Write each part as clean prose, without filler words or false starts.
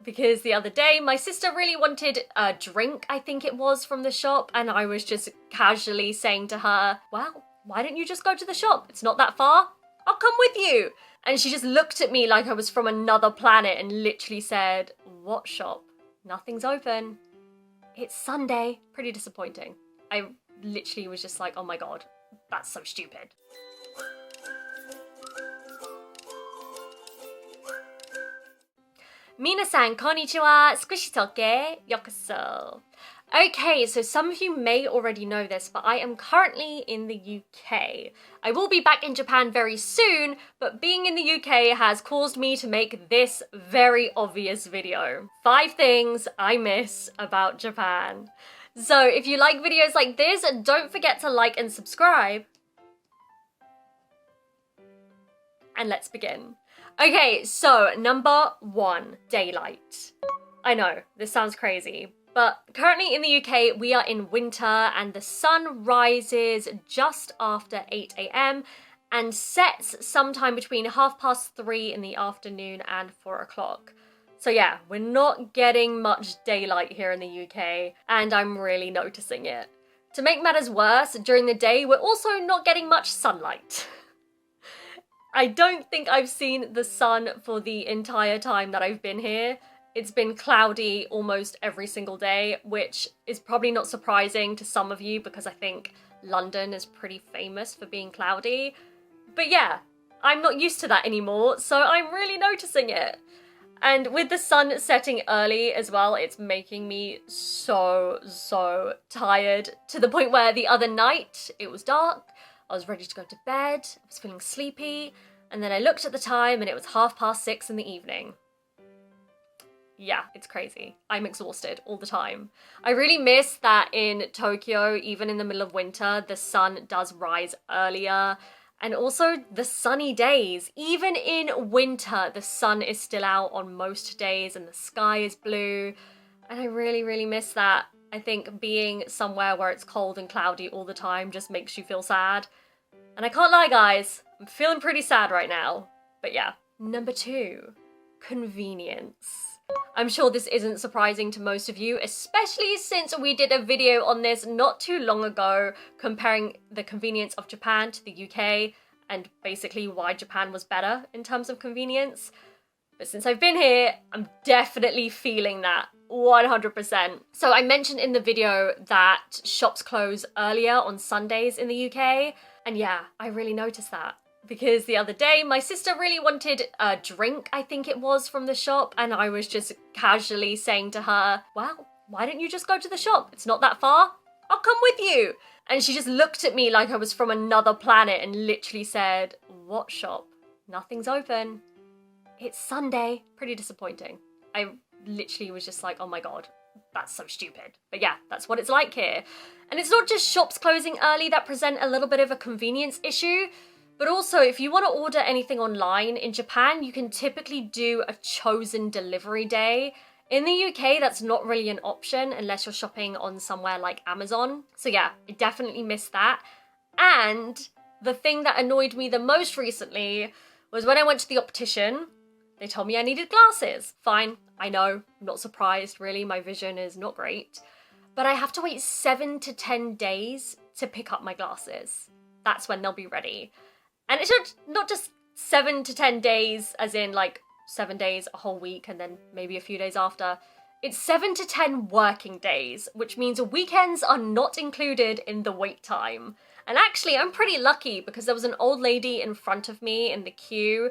Because the other day, my sister really wanted a drink, I think it was, from the shop, and I was just casually saying to her, well, why don't you just go to the shop? It's not that far. I'll come with you. And she just looked at me like I was from another planet and literally said, what shop? Nothing's open. It's Sunday. Pretty disappointing. I literally was just like, oh my god, that's so stupid. Minasan, konnichiwa, squishy toke, yokoso. Okay, so some of you may already know this, but I am currently in the UK. I will be back in Japan very soon, but being in the UK has caused me to make this very obvious video. 5 things I miss about Japan. So if you like videos like this, don't forget to like and subscribe. And let's begin. Okay, so number 1, daylight. I know, this sounds crazy, but currently in the UK, we are in winter and the sun rises just after 8 AM and sets sometime between 3:30 in the afternoon and 4 o'clock. So yeah, we're not getting much daylight here in the UK, and I'm really noticing it. To make matters worse, during the day, we're also not getting much sunlight. I don't think I've seen the sun for the entire time that I've been here. It's been cloudy almost every single day, which is probably not surprising to some of you because I think London is pretty famous for being cloudy. But yeah, I'm not used to that anymore, so I'm really noticing it. And with the sun setting early as well, it's making me so tired, to the point where the other night it was dark, I was ready to go to bed, I was feeling sleepy, and then I looked at the time and it was 6:30 in the evening. Yeah, it's crazy. I'm exhausted all the time. I really miss that in Tokyo, even in the middle of winter, the sun does rise earlier. And also the sunny days. Even in winter, the sun is still out on most days and the sky is blue. And I really miss that. I think being somewhere where it's cold and cloudy all the time just makes you feel sad. And I can't lie, guys, I'm feeling pretty sad right now. But yeah. Number 2, convenience. I'm sure this isn't surprising to most of you, especially since we did a video on this not too long ago, comparing the convenience of Japan to the UK, and basically why Japan was better in terms of convenience. But since I've been here, I'm definitely feeling that 100%. So I mentioned in the video that shops close earlier on Sundays in the UK, and yeah, I really noticed that. Because the other day, my sister really wanted a drink, I think it was, from the shop, and I was just casually saying to her, well, why don't you just go to the shop? It's not that far. I'll come with you. And she just looked at me like I was from another planet and literally said, what shop? Nothing's open. It's Sunday. Pretty disappointing. I literally was just like, oh my god, that's so stupid. But yeah, that's what it's like here. And it's not just shops closing early that present a little bit of a convenience issue. But also, if you want to order anything online, in Japan, you can typically do a chosen delivery day. In the UK, that's not really an option unless you're shopping on somewhere like Amazon. So yeah, I definitely missed that. And the thing that annoyed me the most recently was when I went to the optician, they told me I needed glasses. Fine, I know, I'm not surprised really, my vision is not great. But I have to wait 7 to 10 days to pick up my glasses. That's when they'll be ready. And it's not just 7 to 10 days, as in like 7 days, a whole week, and then maybe a few days after. It's 7 to 10 working days, which means weekends are not included in the wait time. And actually, I'm pretty lucky because there was an old lady in front of me in the queue,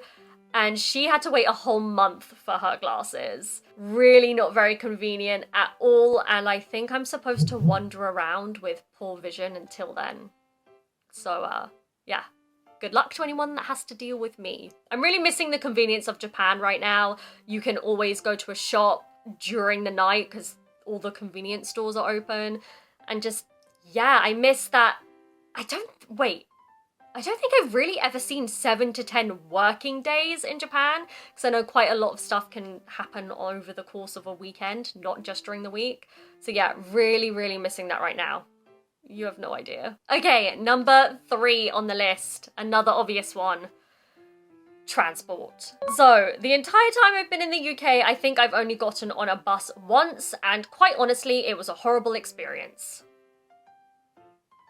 and she had to wait a whole month for her glasses. Really not very convenient at all, and I think I'm supposed to wander around with poor vision until then. So, yeah. Good luck to anyone that has to deal with me. I'm really missing the convenience of Japan right now. You can always go to a shop during the night because all the convenience stores are open. And just, yeah, I miss that. I don't think I've really ever seen 7 to 10 working days in Japan, because I know quite a lot of stuff can happen over the course of a weekend, not just during the week. So yeah, really missing that right now. You have no idea. Okay, number 3 on the list, another obvious one. transport. So the entire time I've been in the UK, I think I've only gotten on a bus once, and quite honestly, it was a horrible experience.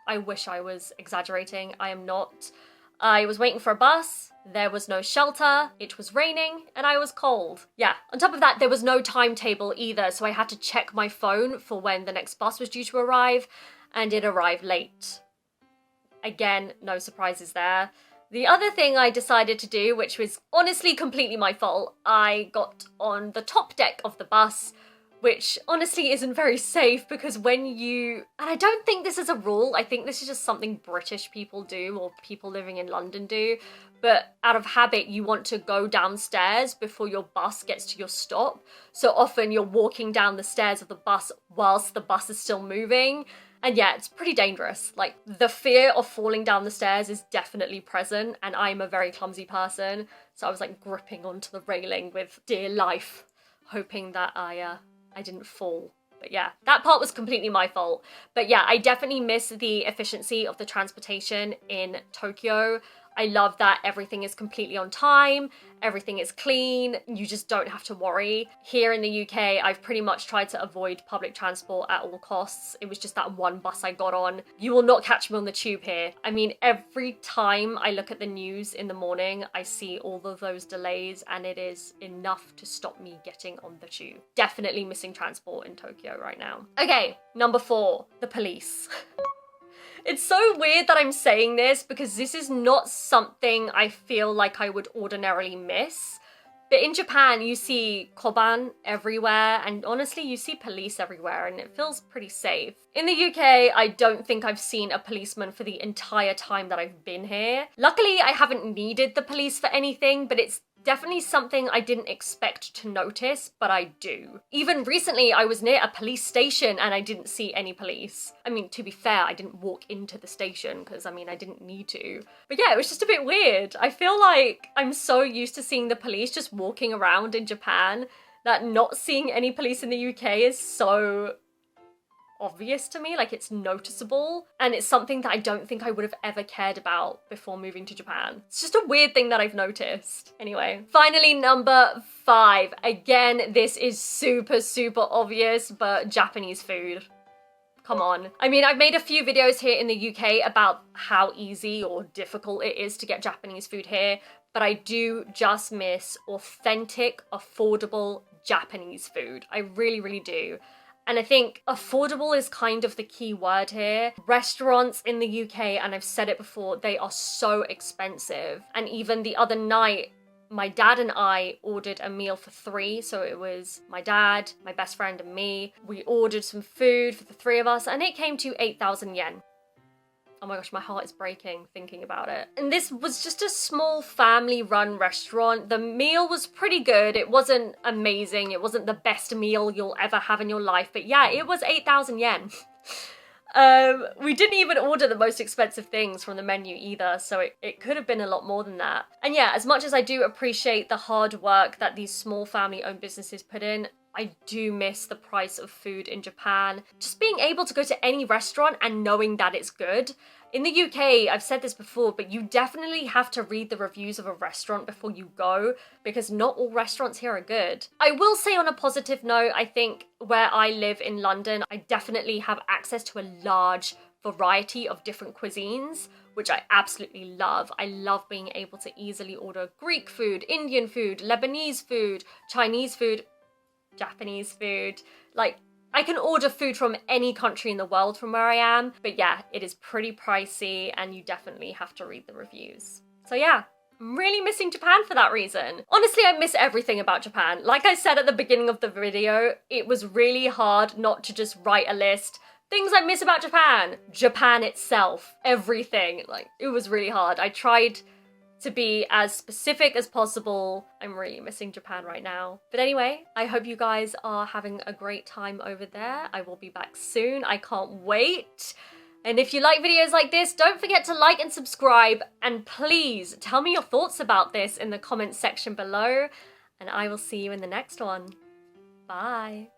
I wish I was exaggerating. I am not. I was waiting for a bus, there was no shelter, it was raining, and I was cold. Yeah, on top of that, there was no timetable either, so I had to check my phone for when the next bus was due to arrive, and it arrived late. Again, no surprises there. The other thing I decided to do, which was honestly completely my fault, I got on the top deck of the bus, which honestly isn't very safe because when you... And I don't think this is a rule, I think this is just something British people do or people living in London do, but out of habit you want to go downstairs before your bus gets to your stop. So often you're walking down the stairs of the bus whilst the bus is still moving. And yeah, it's pretty dangerous. Like, the fear of falling down the stairs is definitely present, and I'm a very clumsy person, so I was like gripping onto the railing with dear life, hoping that I didn't fall. But yeah, that part was completely my fault. But yeah, I definitely miss the efficiency of the transportation in Tokyo. I love that everything is completely on time, everything is clean, you just don't have to worry. Here in the UK, I've pretty much tried to avoid public transport at all costs. It was just that one bus I got on. You will not catch me on the tube here. I mean, every time I look at the news in the morning, I see all of those delays, and it is enough to stop me getting on the tube. Definitely missing transport in Tokyo right now. Okay, number 4, the police. It's so weird that I'm saying this because this is not something I feel like I would ordinarily miss. But in Japan, you see koban everywhere, and honestly, you see police everywhere, and it feels pretty safe. In the UK, I don't think I've seen a policeman for the entire time that I've been here. Luckily, I haven't needed the police for anything, but it's definitely something I didn't expect to notice, but I do. Even recently, I was near a police station and I didn't see any police. I mean, to be fair, I didn't walk into the station because, I mean, I didn't need to. But yeah, it was just a bit weird. I feel like I'm so used to seeing the police just walking around in Japan that not seeing any police in the UK is so obvious to me, like it's noticeable, and it's something that I don't think I would have ever cared about before moving to Japan. It's just a weird thing that I've noticed. Anyway, finally, number 5. Again, this is super obvious, but Japanese food. Come on. I mean, I've made a few videos here in the UK about how easy or difficult it is to get Japanese food here, but I do just miss authentic, affordable Japanese food. I really do. And I think affordable is kind of the key word here. Restaurants in the UK, and I've said it before, they are so expensive. And even the other night, my dad and I ordered a meal for 3. So it was my dad, my best friend, and me. We ordered some food for the 3 of us, and it came to 8,000 yen. Oh my gosh, my heart is breaking thinking about it. And this was just a small family-run restaurant. The meal was pretty good. It wasn't amazing. It wasn't the best meal you'll ever have in your life. But yeah, it was 8,000 yen. We didn't even order the most expensive things from the menu either, so it could have been a lot more than that. And yeah, as much as I do appreciate the hard work that these small family-owned businesses put in, I do miss the price of food in Japan. Just being able to go to any restaurant and knowing that it's good. In the UK, I've said this before, but you definitely have to read the reviews of a restaurant before you go, because not all restaurants here are good. I will say on a positive note, I think where I live in London, I definitely have access to a large variety of different cuisines, which I absolutely love. I love being able to easily order Greek food, Indian food, Lebanese food, Chinese food, Japanese food. Like, I can order food from any country in the world from where I am, but yeah, it is pretty pricey and you definitely have to read the reviews. So yeah, I'm really missing Japan for that reason. Honestly, I miss everything about Japan. Like I said at the beginning of the video, it was really hard not to just write a list. Things I miss about Japan. Japan itself. Everything. Like, it was really hard. I tried to be as specific as possible. I'm really missing Japan right now. But anyway, I hope you guys are having a great time over there. I will be back soon. I can't wait. And if you like videos like this, don't forget to like and subscribe. And please tell me your thoughts about this in the comments section below. And I will see you in the next one. Bye.